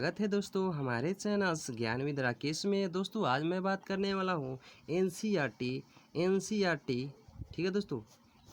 स्वागत है दोस्तों हमारे चैनल ज्ञान विद राकेश में। दोस्तों आज मैं बात करने वाला हूँ एनसीईआरटी। ठीक है दोस्तों,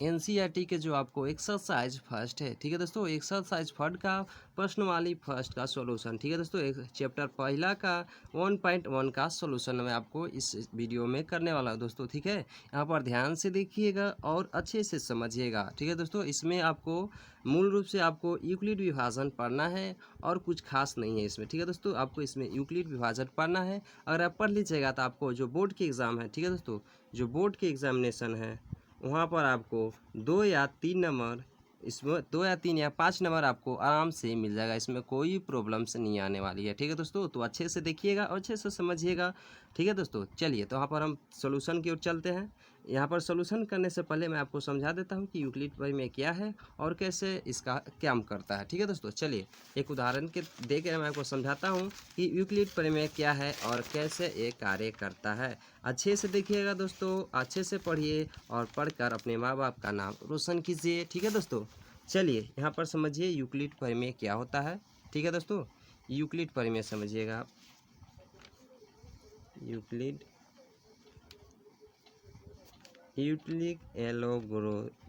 एनसीईआरटी के जो आपको एक्सरसाइज फर्स्ट है, ठीक है दोस्तों, एक्सरसाइज फर्स्ट का प्रश्नवाली फर्स्ट का सॉल्यूशन, ठीक है दोस्तों, एक चैप्टर पहला का 1.1 का सॉल्यूशन मैं आपको इस वीडियो में करने वाला हूँ दोस्तों। ठीक है, यहाँ पर ध्यान से देखिएगा और अच्छे से समझिएगा। ठीक है दोस्तों, इसमें आपको मूल रूप से आपको यूक्लिड विभाजन पढ़ना है और कुछ खास नहीं है इसमें। ठीक है दोस्तों, आपको इसमें यूक्लिड विभाजन पढ़ना है। अगर आप पढ़ लीजिएगा तो आपको जो बोर्ड के एग्ज़ाम है, ठीक है दोस्तों, जो बोर्ड के एग्ज़ामिनेशन है वहाँ पर आपको 2 या 3 नंबर, इसमें 2 या 3 या 5 नंबर आपको आराम से मिल जाएगा। इसमें कोई प्रॉब्लम्स नहीं आने वाली है। ठीक है दोस्तों, तो अच्छे से देखिएगा और अच्छे से समझिएगा। ठीक है दोस्तों, चलिए तो यहाँ पर हम सॉल्यूशन की ओर चलते हैं। यहाँ पर सॉल्यूशन करने से पहले मैं आपको समझा देता हूँ कि यूक्लिड प्रमेय क्या है और कैसे इसका काम करता है। ठीक है दोस्तों, चलिए एक उदाहरण के दे के मैं आपको समझाता हूँ कि यूक्लिड प्रमेय क्या है और कैसे ये कार्य करता है। अच्छे से देखिएगा दोस्तों, अच्छे से पढ़िए और पढ़कर अपने माँ बाप का नाम रोशन कीजिए। ठीक है दोस्तों, चलिए यहाँ पर समझिए यूक्लिड प्रमेय क्या होता है। ठीक है दोस्तों, यूक्लिड प्रमेय समझिएगा आप। यूक्लिड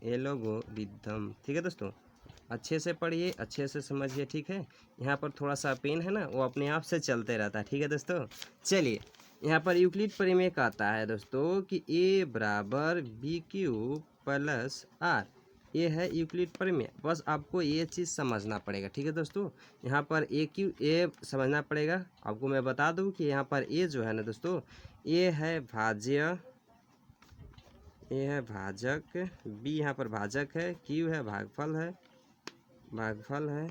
एलोगोरिथम। ठीक है दोस्तों, अच्छे से पढ़िए, अच्छे से समझिए। ठीक है, यहाँ पर थोड़ा सा पेन है ना, वो अपने आप से चलते रहता है। ठीक है दोस्तों, चलिए यहाँ पर यूक्लिड प्रमेय कहता है दोस्तों कि ए बराबर बी क्यूब प्लस आर। ये है यूक्लिड प्रमेय। बस आपको ये चीज़ समझना पड़ेगा। ठीक है दोस्तों, यहाँ पर ए समझना पड़ेगा। आपको मैं बता दूँ कि यहाँ पर ए जो है ना दोस्तों, ये है भाज्य, ये है भाजक, बी यहाँ पर भाजक है, क्यू है भागफल है,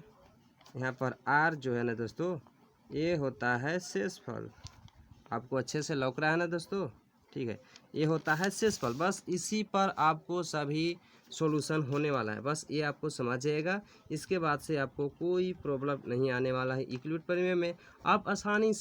यहाँ पर आर जो है ना दोस्तों, ये होता है शेषफल। आपको अच्छे से लौक रहा है ना दोस्तों? ठीक है, ये होता है शेषफल। बस इसी पर आपको सभी सॉल्यूशन होने वाला है। बस ये आपको समझिएगा, इसके बाद से आपको कोई प्रॉब्लम नहीं आने वाला है यूक्लिड प्रमेय में। आप आसानी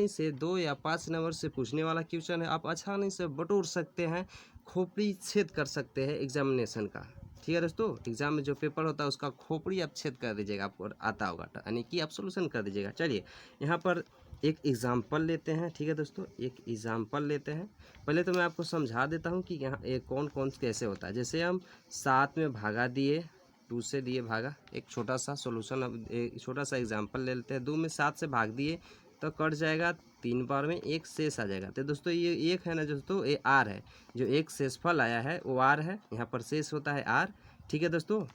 से 2 या 5 नंबर से पूछने वाला क्वेश्चन है, आप आसानी से बटोर सकते हैं, खोपड़ी छेद कर सकते हैं एग्जामिनेशन का। ठीक है दोस्तों, एग्जाम में जो पेपर होता है उसका खोपड़ी आप छेद कर दीजिएगा, आपको आता होगा, यानी कि आप सोल्यूशन कर दीजिएगा। चलिए यहाँ पर एक एग्ज़ाम्पल लेते हैं। ठीक है दोस्तों, एक एग्ज़ाम्पल लेते हैं। पहले तो मैं आपको समझा देता हूँ कि यहाँ एक कौन कौन कैसे होता है। जैसे हम 7 में भागा दिए, 2 से दिए भागा, एक छोटा सा सोल्यूशन, अब एक छोटा सा एग्जाम्पल ले लेते हैं। 2 में 7 से भाग दिए तो कट जाएगा, 3 बार में एक शेष आ जाएगा। तो दोस्तों ये एक है ना दोस्तों, ये आर है, जो एक शेषफल आया है वो आर है, यहाँ पर शेष होता है आर। ठीक है दोस्तों,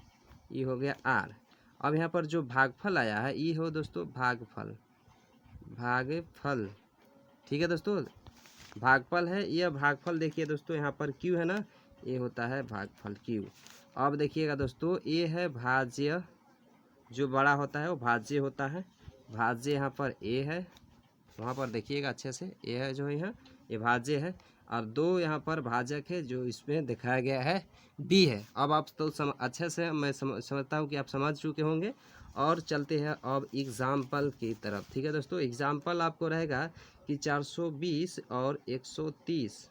ये हो गया आर। अब यहाँ पर जो भागफल आया है ये हो दोस्तों भागफल। ठीक है दोस्तों, भागफल है, यह भागफल देखिए दोस्तों, यहाँ पर क्यू है ना, ये होता है भागफल क्यू। अब देखिएगा दोस्तों, ये है भाज्य, जो बड़ा होता है वो भाज्य होता है। भाज्य यहाँ पर ए है, वहाँ पर देखिएगा अच्छे से, ए है जो यहाँ, ये भाज्य है। और 2 यहाँ पर भाजक है, जो इसमें दिखाया गया है बी है। अब आप तो अच्छे से मैं समझता हूँ कि आप समझ चुके होंगे। और चलते हैं अब एग्ज़ाम्पल की तरफ। ठीक है दोस्तों, एग्ज़ाम्पल आपको रहेगा कि 420 और 130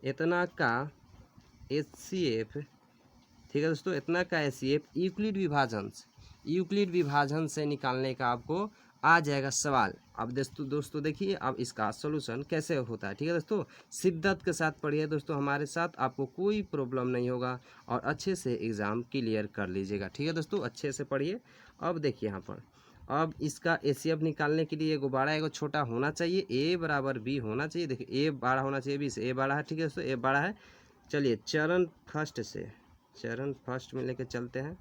इतना का HCF। ठीक है दोस्तों, इतना का HCF यूक्लिड विभाजन से निकालने का आपको आ जाएगा सवाल। अब दोस्तों देखिए अब इसका सॉल्यूशन कैसे होता है। ठीक है दोस्तों, शिद्दत के साथ पढ़िए दोस्तों हमारे साथ, आपको कोई प्रॉब्लम नहीं होगा और अच्छे से एग्ज़ाम क्लियर कर लीजिएगा। ठीक है दोस्तों, अच्छे से पढ़िए। अब देखिए यहाँ पर, अब इसका HCF निकालने के लिए गुब्बारा एगो छोटा होना चाहिए, ए बराबर बी होना चाहिए। देखिए ए बड़ा होना चाहिए बी से, ए बड़ा है। ठीक है दोस्तों, ए बड़ा है। चलिए चरण फर्स्ट में लेके चलते हैं।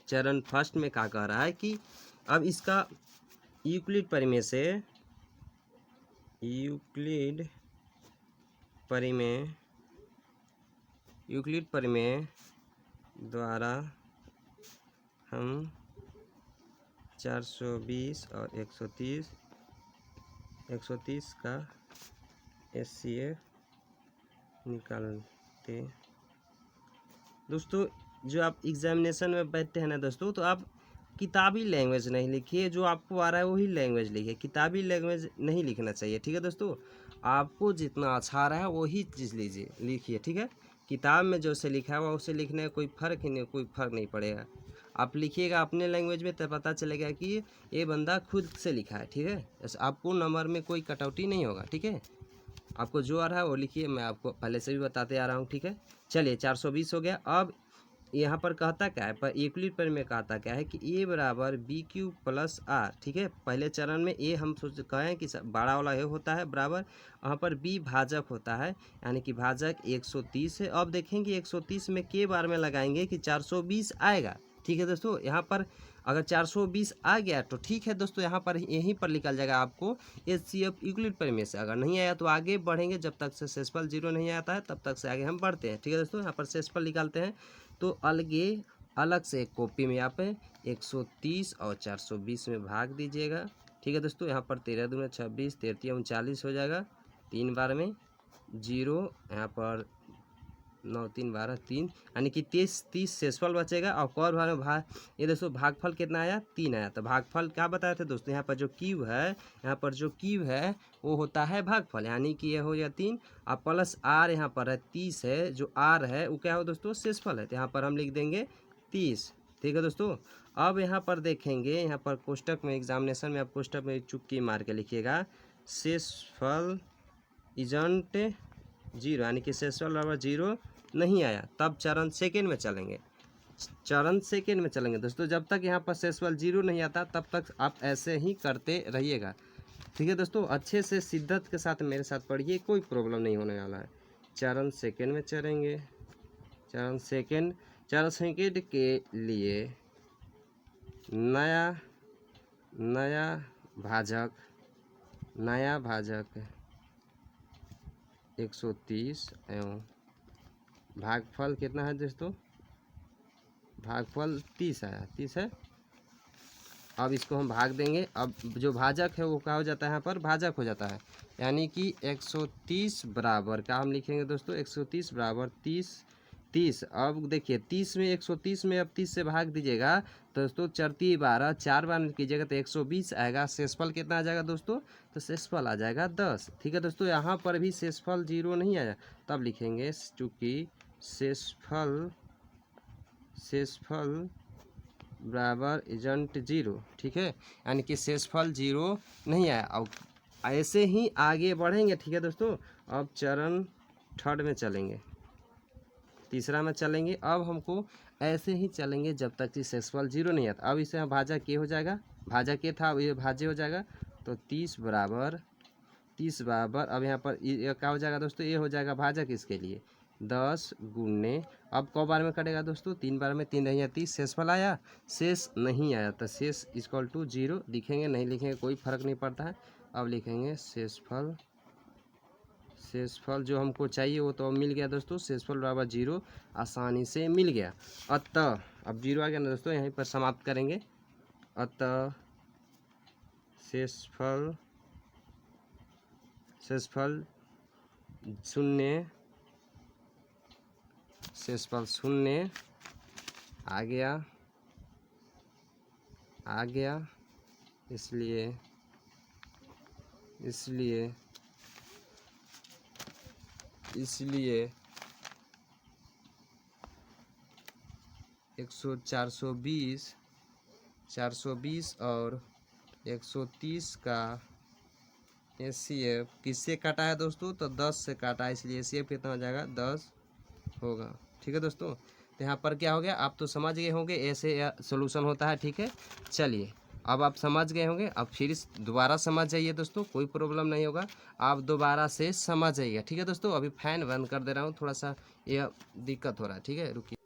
चरण फर्स्ट में क्या कह रहा है कि अब इसका यूक्लिड प्रमेय द्वारा हम 420 और 130 का HCF निकालते। दोस्तों जो आप एग्जामिनेशन में बैठते हैं ना दोस्तों, तो आप किताबी लैंग्वेज नहीं लिखिए, जो आपको आ रहा है वही लैंग्वेज लिखिए, किताबी लैंग्वेज नहीं लिखना चाहिए। ठीक है दोस्तों, आपको जितना अच्छा आ रहा है वही चीज़ लिखिए। ठीक है, किताब में जो से लिखा हुआ उसे लिखने में कोई फ़र्क नहीं पड़ेगा। आप लिखिएगा अपने लैंग्वेज में तो पता चलेगा कि ये बंदा खुद से लिखा है, ठीक है। आपको नंबर में कोई कटौती नहीं होगा, ठीक है। आपको जो आ रहा है वो लिखिए, मैं आपको पहले से भी बताते आ रहा हूँ, ठीक है। चलिए 420 हो गया। अब यहाँ पर कहता क्या है, पर यूक्लिड पर में कहता क्या है कि ए बराबर बी क्यू प्लस आर, ठीक है। पहले चरण में ए हम सोच कहें कि बड़ा वाला ए होता है बराबर, यहाँ पर बी भाजक होता है, यानी कि भाजक 130 है। अब देखेंगे 130 में के बार में लगाएंगे कि 420 आएगा, ठीक है दोस्तों। यहाँ पर अगर 420 आ गया तो ठीक है दोस्तों, यहाँ पर यहीं पर निकल जाएगा आपको HCF यूक्लिड प्रमेय से। अगर नहीं आया तो आगे बढ़ेंगे, जब तक से शेषफल 0 नहीं आता है तब तक से आगे हम बढ़ते हैं, ठीक है दोस्तों। यहाँ पर शेषफल निकालते हैं तो अलग से एक कॉपी में आप 130 और 420 में भाग दीजिएगा, ठीक है दोस्तों। यहाँ पर 13 दूना 26, 13 39 हो जाएगा, 3 बार में 0, यहाँ पर 9 3 12 3, यानी कि 30 शेषफल बचेगा। और कौर बार में ये दोस्तों भागफल कितना आया, 3 आया। तो भागफल क्या बताए थे दोस्तों, यहाँ पर जो क्यू है, यहाँ पर जो क्यू है वो होता है भागफल, यानी कि ये हो गया 3 और प्लस आर यहाँ पर है 30 है, जो आर है वो क्या हो दोस्तों, शेषफल है। तो यहाँ पर हम लिख देंगे 30, ठीक है दोस्तों। अब यहाँ पर देखेंगे, यहाँ पर कोष्टक में एग्जामिनेशन में आप कोष्टक में चुटकी मार के लिखिएगा शेषफल इजंट 0, यानी कि शेषफल बराबर 0 नहीं आया, तब चरण सेकेंड में चलेंगे। चरण सेकेंड में चलेंगे दोस्तों, जब तक यहाँ पर शेषफल 0 नहीं आता तब तक आप ऐसे ही करते रहिएगा, ठीक है दोस्तों। अच्छे से शिद्दत के साथ मेरे साथ पढ़िए, कोई प्रॉब्लम नहीं होने वाला है। चरण सेकेंड में चलेंगे। चरण सेकेंड के लिए नया भाजक 130 एवं भागफल कितना है दोस्तों, भागफल 30 आया, 30 है। अब इसको हम भाग देंगे। अब जो भाजक है वो क्या हो जाता है, यहाँ पर भाजक हो जाता है, यानी कि 130 बराबर क्या हम लिखेंगे दोस्तों, 130 बराबर 30। अब देखिए 30 में 130 में अब 30 से भाग दीजिएगा तो दोस्तों 4 12, 4 बार कीजिएगा तो 120 आएगा। शेषफल कितना आ जाएगा दोस्तों, तो शेषफल आ जाएगा 10, ठीक है दोस्तों। यहाँ पर भी शेषफल 0 नहीं आया, तब लिखेंगे चूँकि शेषफल बराबर इजंट 0, ठीक है, यानी कि शेषफल 0 नहीं आया। अब ऐसे ही आगे बढ़ेंगे, ठीक है दोस्तों। अब चरण थर्ड में चलेंगे, तीसरा में चलेंगे। अब हमको ऐसे ही चलेंगे जब तक कि शेषफल 0 नहीं आता। अब इसे हम भाजा के हो जाएगा, भाजा के था, अब ये भाज्य हो जाएगा। तो 30 बराबर अब यहाँ पर ये क्या हो जाएगा दोस्तों, ये हो जाएगा भाजक इसके लिए 10 गुने, अब कौ बार में कटेगा दोस्तों, 3 बार में, 3 नहीं 30, शेषफल आया, शेष नहीं आया तो शेष इक्वल टू 0 लिखेंगे, नहीं लिखेंगे कोई फर्क नहीं पड़ता है। अब लिखेंगे शेषफल जो हमको चाहिए वो तो मिल गया दोस्तों, शेषफल बराबर 0 आसानी से मिल गया। अतः अब 0 आ गया ना दोस्तों, यहीं पर समाप्त करेंगे। अतः शेषफल 0, शेषफल 0 आ गया, इसलिए 420 और 130 का HCF किससे काटा है दोस्तों, तो 10 से काटा है, इसलिए HCF कितना हो जाएगा, 10 होगा, ठीक है दोस्तों। तो यहाँ पर क्या हो गया, आप तो समझ गए होंगे ऐसे सोल्यूशन होता है, ठीक है। चलिए अब आप समझ गए होंगे, अब फिर दोबारा समझ जाइए दोस्तों, कोई प्रॉब्लम नहीं होगा, आप दोबारा से समझ जाइएगा, ठीक है दोस्तों। अभी फैन बंद कर दे रहा हूँ, थोड़ा सा यह दिक्कत हो रहा है, ठीक है, रुकिए।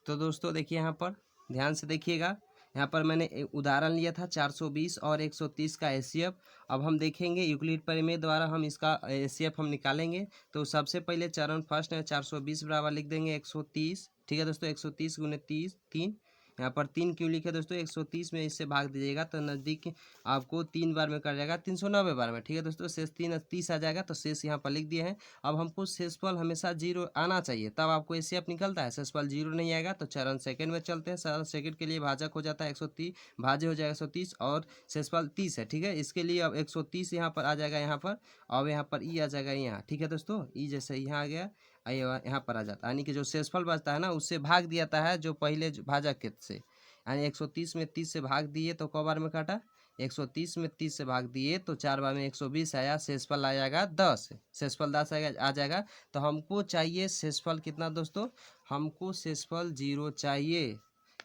तो दोस्तों देखिए यहाँ पर ध्यान से देखिएगा, यहाँ पर मैंने एक उदाहरण लिया था 420 और 130 का HCF। अब हम देखेंगे यूक्लिड प्रमेय द्वारा हम इसका HCF हम निकालेंगे। तो सबसे पहले चरण फर्स्ट है, 420 बराबर लिख देंगे 130, ठीक है दोस्तों। 130 गुने 30 3, यहाँ पर 3 क्यों लिखे दोस्तों, 130 में इससे भाग दीजिएगा तो नज़दीक आपको 3 बार में कर जाएगा, 390 बार में, ठीक है दोस्तों। शेष 30 आ जाएगा, तो शेष यहाँ पर लिख दिए हैं। अब हमको शेषफल हमेशा 0 आना चाहिए, तब आपको HCF निकलता है। शेषफल 0 नहीं आएगा तो चरण सेकंड में चलते हैं। चरण सेकंड के लिए भाजक हो जाता है 130, भाज्य हो जाएगा 130 और शेषफल 30 है, ठीक है। इसके लिए अब 130 यहाँ पर आ जाएगा, यहाँ पर अब यहाँ पर ई आ जाएगा यहाँ, ठीक है दोस्तों। ई जैसे यहाँ आ गया, यहाँ पर आ जाता है, यानी कि जो शेषफल बचता है ना उससे भाग दिया जाता है जो पहले भाजक के से, यानी 130 में 30 से भाग दिए तो क बार में काटा, 130 में 30 से भाग दिए तो 4 बार में 120 आया, शेषफल आ जाएगा 10, शेषफल 10 आ जाएगा। तो हमको चाहिए शेषफल कितना दोस्तों, हमको शेषफल 0 चाहिए,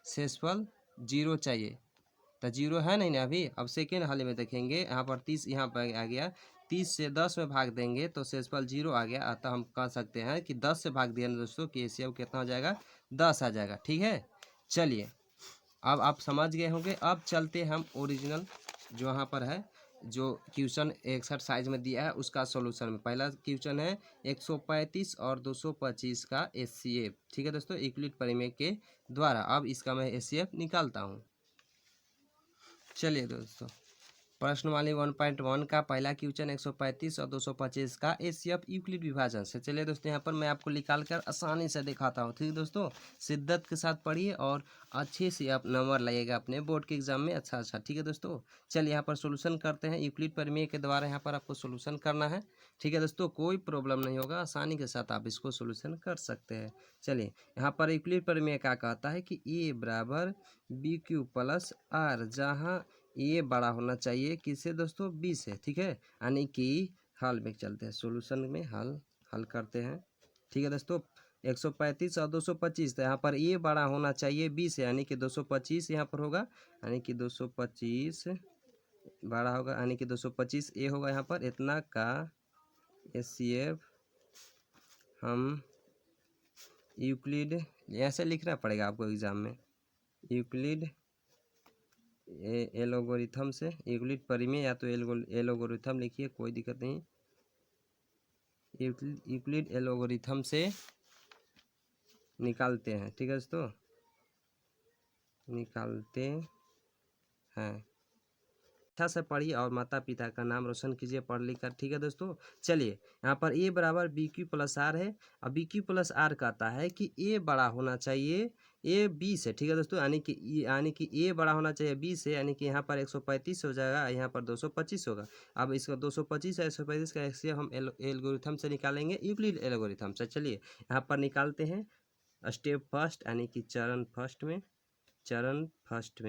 शेषफल 0 चाहिए। तो 0 है नहीं ना अभी। अब सेकेंड हाल में देखेंगे, यहाँ पर 30 यहाँ पर आ गया, 30 से 10 में भाग देंगे तो शेषफल 0 आ गया। अतः हम कह सकते हैं कि 10 से भाग दिया ना दोस्तों कि एचसीएफ कितना हो जाएगा, 10 आ जाएगा। ठीक है, चलिए अब आप समझ गए होंगे। अब चलते हम ओरिजिनल जो यहाँ पर है, जो क्वेश्चन एक्सरसाइज में दिया है उसका सॉल्यूशन में। पहला क्वेश्चन है 135 और 225 का एचसीएफ। ठीक है दोस्तों, यूक्लिड प्रमेय के द्वारा। अब इसका मैं एचसीएफ निकालता हूँ। चलिए दोस्तों, प्रश्नवाली 1.1 का पहला क्वेश्चन 135 और 225 का एचसीएफ यूक्लिड विभाजन से। चलिए दोस्तों, यहाँ पर मैं आपको निकाल कर आसानी से दिखाता हूँ। ठीक है दोस्तों, शिद्दत के साथ पढ़िए और अच्छे से आप नंबर लगेगा अपने बोर्ड के एग्जाम में। अच्छा। ठीक है दोस्तों, चलिए यहाँ पर सोल्यूशन करते हैं। यूक्लिड प्रमेय के द्वारा यहाँ पर आपको सोल्यूशन करना है। ठीक है दोस्तों, कोई प्रॉब्लम नहीं होगा, आसानी के साथ आप इसको सोल्यूशन कर सकते हैं। चलिए यहाँ पर यूक्लिड प्रमेय क्या कहता है कि ए बराबर बी क्यू प्लस आर, जहाँ ये बड़ा होना चाहिए किससे दोस्तों, बी से। ठीक है, यानी कि हल में चलते हैं, सॉल्यूशन में हल करते हैं। ठीक है दोस्तों, 135 और 225, तो यहाँ पर ये बड़ा होना चाहिए बी से, यानी कि 225 यहाँ पर होगा, यानी कि 225 बड़ा होगा, यानी कि 225 ए होगा यहाँ पर। इतना का एचसीएफ हम यूक्लिड, ऐसे लिखना पड़ेगा आपको एग्जाम में, यूक्लिड एलोगोरिथम से, यूक्लिड प्रमेय या तो एलोगोरिथम लिखिए, कोई दिक्कत नहीं। यूक्लिड एलोगोरिथम से निकालते हैं। ठीक है दोस्तों, निकालते हैं। अच्छा से पढ़िए और माता पिता का नाम रोशन कीजिए पढ़ लिख कर। ठीक है दोस्तों, चलिए यहाँ पर ए बराबर बी क्यू प्लस आर है। अब बी क्यू प्लस आर कहता है कि ए बड़ा होना चाहिए ए बी से। ठीक है दोस्तों, यानी कि ए बड़ा होना चाहिए बी से, यानी कि यहाँ पर 135 हो जाएगा, यहाँ पर 225 होगा। अब इसका 225 है 135 का एक्सीएफ हम एल्गोरिथम से निकालेंगे, यूक्लिड एल्गोरिथम से। चलिए यहाँ पर निकालते हैं स्टेप फर्स्ट, यानी कि चरण फर्स्ट में।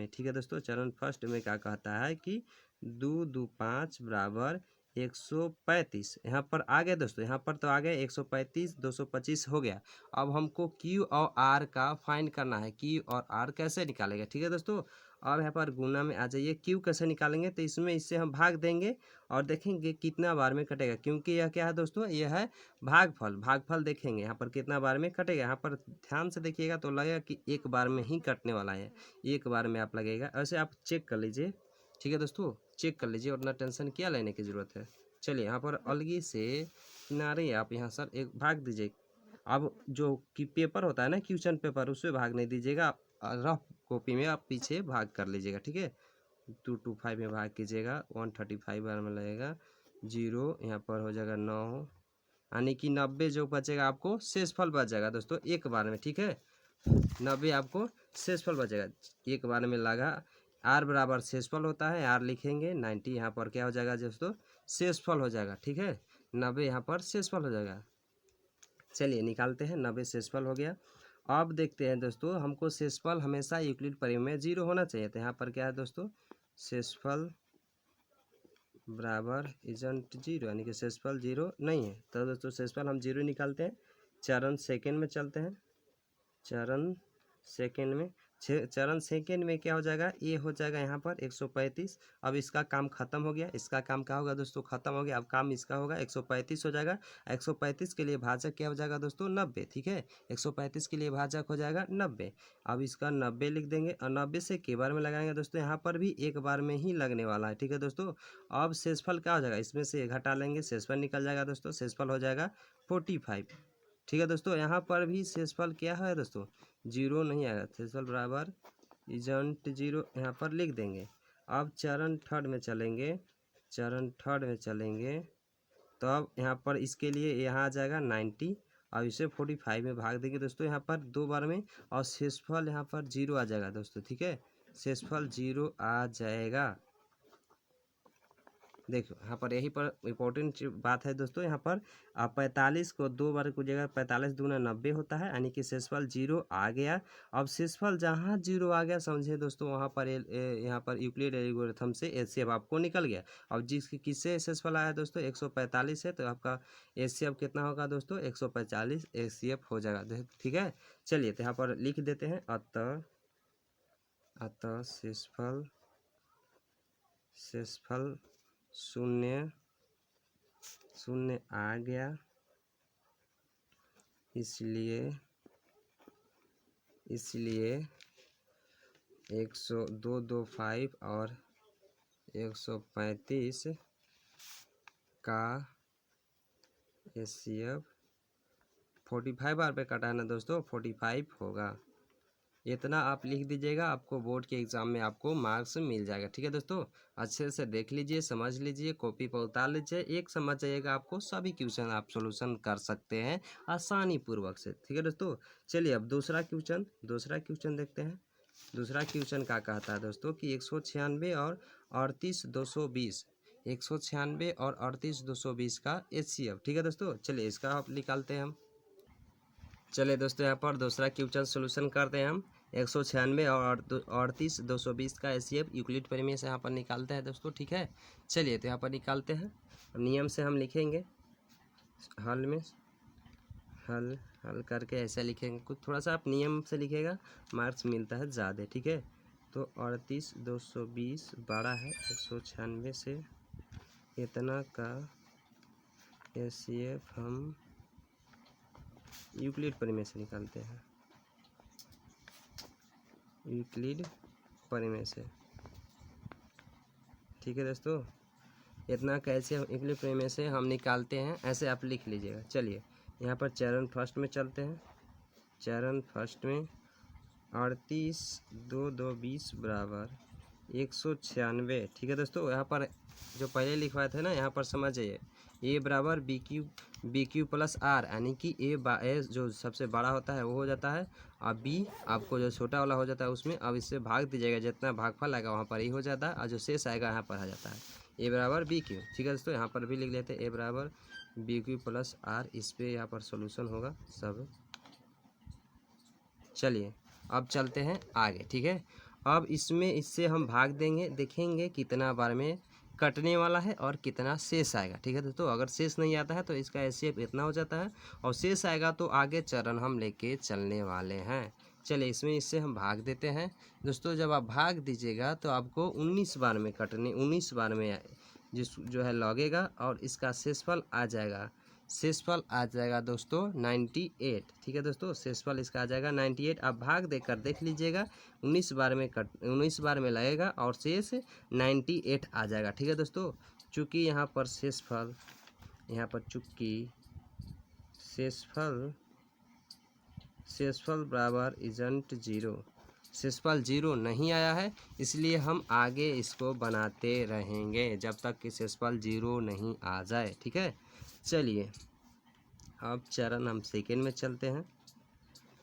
ठीक है दोस्तों, चरण फर्स्ट में क्या कहता है कि 2 2 5 बराबर 135। यहाँ पर आ गया दोस्तों, यहाँ पर तो आ गया 135, 225 हो गया। अब हमको क्यू और आर का फाइंड करना है। क्यू और आर कैसे निकालेगा। ठीक है दोस्तों, अब यहाँ पर गुना में आ जाइए। क्यू कैसे निकालेंगे, तो इससे हम भाग देंगे और देखेंगे कितना बार में कटेगा, क्योंकि यह क्या है दोस्तों, यह है भागफल देखेंगे यहाँ पर कितना बार में कटेगा। यहाँ पर ध्यान से देखिएगा तो लगेगा कि एक बार में ही कटने वाला है, एक बार में आप लगेगा। ऐसे आप चेक कर लीजिए। ठीक है दोस्तों, चेक कर लीजिए, उतना टेंशन क्या लेने की ज़रूरत है। चलिए यहाँ पर अलगी से किनारे आप यहाँ सर एक भाग दीजिए। अब जो कि पेपर होता है ना क्वेश्चन पेपर, उसमें भाग नहीं दीजिएगा, रफ कॉपी में आप पीछे भाग कर लीजिएगा। ठीक है, 225 में भाग कीजिएगा, 135 बार में लगेगा 0, यहाँ पर हो जाएगा 9, यानी कि 90 जो बचेगा आपको शेषफल बच जाएगा दोस्तों एक बार में। ठीक है, 90 आपको शेषफल बचेगा एक बार में लगा। आर बराबर शेषफल होता है, आर लिखेंगे 90, यहाँ पर क्या हो जाएगा दोस्तों, शेषफल हो जाएगा। ठीक है, 90 यहाँ पर शेषफल हो जाएगा। चलिए निकालते हैं, 90 शेषफल हो गया। अब देखते हैं दोस्तों, हमको शेषफल हमेशा यूक्लिड प्रमेय में 0 होना चाहिए। तो यहाँ पर क्या है दोस्तों, शेषफल बराबर इजंट 0, यानी कि शेषफल 0 नहीं है। तो दोस्तों शेषफल हम 0 निकालते हैं। चरण सेकेंड में चलते हैं, चरण सेकेंड में क्या हो जाएगा, ए हो जाएगा यहाँ पर 135। अब इसका काम खत्म हो गया, इसका काम क्या होगा दोस्तों, खत्म हो गया। अब काम इसका होगा 135 हो जाएगा। 135 के लिए भाजक क्या हो जाएगा दोस्तों, 90। ठीक है, 135 के लिए भाजक हो जाएगा 90। अब इसका 90 लिख देंगे और 90 से के बार में लगाएंगे दोस्तों, यहाँ पर भी एक बार में ही लगने वाला है। ठीक है दोस्तों, अब शेषफल क्या हो जाएगा, इसमें से घटा लेंगे, शेषफल निकल जाएगा दोस्तों, शेषफल हो जाएगा 45। ठीक है दोस्तों, यहाँ पर भी शेषफल क्या है दोस्तों, 0 नहीं आएगा। शेषफल बराबर इजंट 0 यहाँ पर लिख देंगे। अब चरण थर्ड में चलेंगे, तो अब यहाँ पर इसके लिए यहाँ आ जाएगा 90। अब इसे 45 में भाग देंगे दोस्तों यहाँ पर 2 बार में, और शेषफल यहाँ पर 0 आ जाएगा दोस्तों। ठीक है, शेषफल 0 आ जाएगा। देखो यहाँ पर यही पर इम्पोर्टेंट बात है दोस्तों, यहाँ पर 45 को 2 बार को जगह 45 दूना 90 होता है, यानी कि शेषफल 0 आ गया। अब शेषफल जहाँ 0 आ गया समझे दोस्तों, वहाँ पर यहाँ पर यूक्लिड एल्गोरिथम से एचसीएफ आपको निकल गया। अब किससे शेषफल आया दोस्तों 145 है, तो आपका एचसीएफ कितना होगा दोस्तों 145 एचसीएफ हो जाएगा। ठीक है, चलिए तो यहाँ पर लिख देते हैं अतः शेषफल शून्य आ गया, इसलिए 225 और 135 का एचसीएफ 45 बार पे कटा है ना दोस्तों, 45 होगा। इतना आप लिख दीजिएगा, आपको बोर्ड के एग्ज़ाम में आपको मार्क्स मिल जाएगा। ठीक है दोस्तों, अच्छे से देख लीजिए, समझ लीजिए, कॉपी पर उतार लीजिए, एक समझ जाइएगा, आपको सभी क्वेश्चन आप सॉल्यूशन कर सकते हैं आसानी पूर्वक से। ठीक है दोस्तों, चलिए अब दूसरा क्वेश्चन देखते हैं। दूसरा क्वेश्चन क्या कहता है दोस्तों कि 196 और 38220 196 और 38220 का एचसीएफ। ठीक है दोस्तों, चलिए इसका आप निकालते हैं हम। चलिए दोस्तों, यहाँ पर दूसरा क्वेश्चन सोल्यूशन करते हैं हम। 196 और 38220 का एचसीएफ यूक्लिड प्रमेय से यहाँ पर निकालते हैं दोस्तों। ठीक है, चलिए तो यहाँ पर निकालते हैं। नियम से हम लिखेंगे, हल में हल करके ऐसा लिखेंगे, कुछ थोड़ा सा आप नियम से लिखेगा, मार्क्स मिलता है ज़्यादा। ठीक है, तो 38220 बड़ा है 196 से, इतना का एचसीएफ हम यूक्लिड प्रमेय से निकालते हैं, यूक्लिड प्रमेय से। ठीक है दोस्तों, इतना कैसे यूक्लिड प्रमेय से हम निकालते हैं, ऐसे आप लिख लीजिएगा। चलिए यहाँ पर चरण फर्स्ट में चलते हैं। चरण फर्स्ट में 38 बराबर 196। ठीक है दोस्तों, यहाँ पर जो पहले लिखवाए थे ना, यहाँ पर समझ जाइए, ए बराबर बी क्यू प्लस आर, यानी कि ए जो सबसे बड़ा होता है वो हो जाता है, और बी आपको जो छोटा वाला हो जाता है उसमें। अब इससे भाग दीजिएगा, जितना भागफल आएगा वहाँ पर ए हो जाता है, और जो शेष आएगा यहाँ पर आ जाता है ए बराबर बी क्यू। ठीक है दोस्तों, यहाँ पर भी लिख लेते हैं ए बराबर बी क्यू प्लस आर, इस पर यहाँ पर सोल्यूशन होगा सब। चलिए अब चलते हैं आगे। ठीक है, अब इससे हम भाग देंगे, देखेंगे कितना बार में कटने वाला है और कितना शेष आएगा। ठीक है दोस्तों, अगर शेष नहीं आता है तो इसका एचसीएफ इतना हो जाता है, और शेष आएगा तो आगे चरण हम लेके चलने वाले हैं। चलिए इससे हम भाग देते हैं दोस्तों। जब आप भाग दीजिएगा तो आपको 19 बार में 19 बार में जो है लगेगा, और इसका शेषफल आ जाएगा दोस्तों 98। ठीक है दोस्तों, शेषफल इसका आ जाएगा 98। आप भाग देकर देख लीजिएगा, 19 बार में लगेगा और शेष 98 आ जाएगा। ठीक है दोस्तों, चूँकि यहाँ पर शेषफल बराबर इजंट 0, शेषफल 0 नहीं आया है, इसलिए हम आगे इसको बनाते रहेंगे जब तक कि शेषफल 0 नहीं आ जाए। ठीक है, चलिए अब चरण हम सेकेंड में चलते हैं।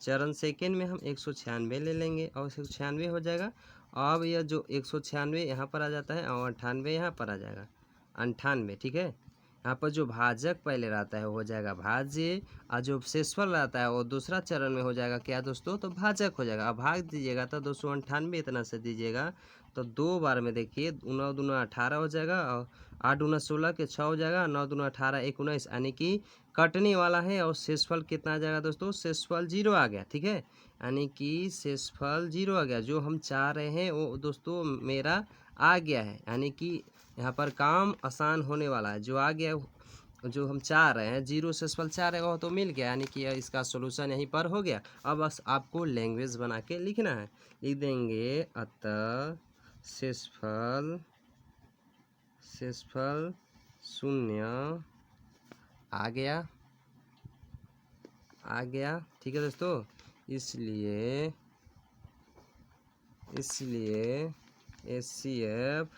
चरण सेकेंड में हम 196 ले लेंगे और 196 हो जाएगा। अब यह जो 196 यहाँ पर आ जाता है और 98 यहाँ पर आ जाएगा 98। ठीक है, यहाँ पर जो भाजक पहले रहता है वो हो जाएगा भाज्य, और जो शेषफल रहता है वो दूसरा चरण में हो जाएगा क्या दोस्तों, तो भाजक हो जाएगा। अब भाग दीजिएगा तो 298 इतना से दीजिएगा, तो 2 बार में देखिए 9 दूना 18 हो जाएगा, और 8 दूना 16 के 6 हो जाएगा, 9 दूना 18 19, यानी कि कटने वाला है। और शेषफल कितना आ जाएगा दोस्तों, शेषफल 0 आ गया। ठीक है, यानी कि शेषफल 0 आ गया, जो हम चाह रहे हैं वो दोस्तों मेरा आ गया है, यानी कि यहाँ पर काम आसान होने वाला है। जो आ गया, जो हम चाह रहे हैं 0 शेषफल चाह रहे हो तो मिल गया, यानी कि इसका सोल्यूशन यहीं पर हो गया। अब बस आपको लैंग्वेज बना के लिखना है, लिख देंगे अतः शेषफल 0 आ गया। ठीक है दोस्तों, इसलिए एचसीएफ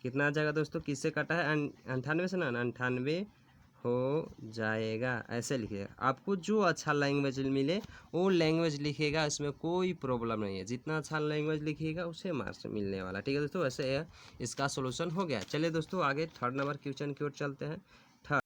कितना आ जाएगा दोस्तों, किससे कटा है 98 से ना, 98 हो जाएगा, ऐसे लिखिएगा। आपको जो अच्छा लैंग्वेज मिले वो लैंग्वेज लिखिएगा, इसमें कोई प्रॉब्लम नहीं है। जितना अच्छा लैंग्वेज लिखिएगा उसे मार्क्स मिलने वाला। ठीक है दोस्तों, ऐसे इसका सोल्यूशन हो गया। चलिए दोस्तों आगे थर्ड नंबर क्वेश्चन की ओर चलते हैं।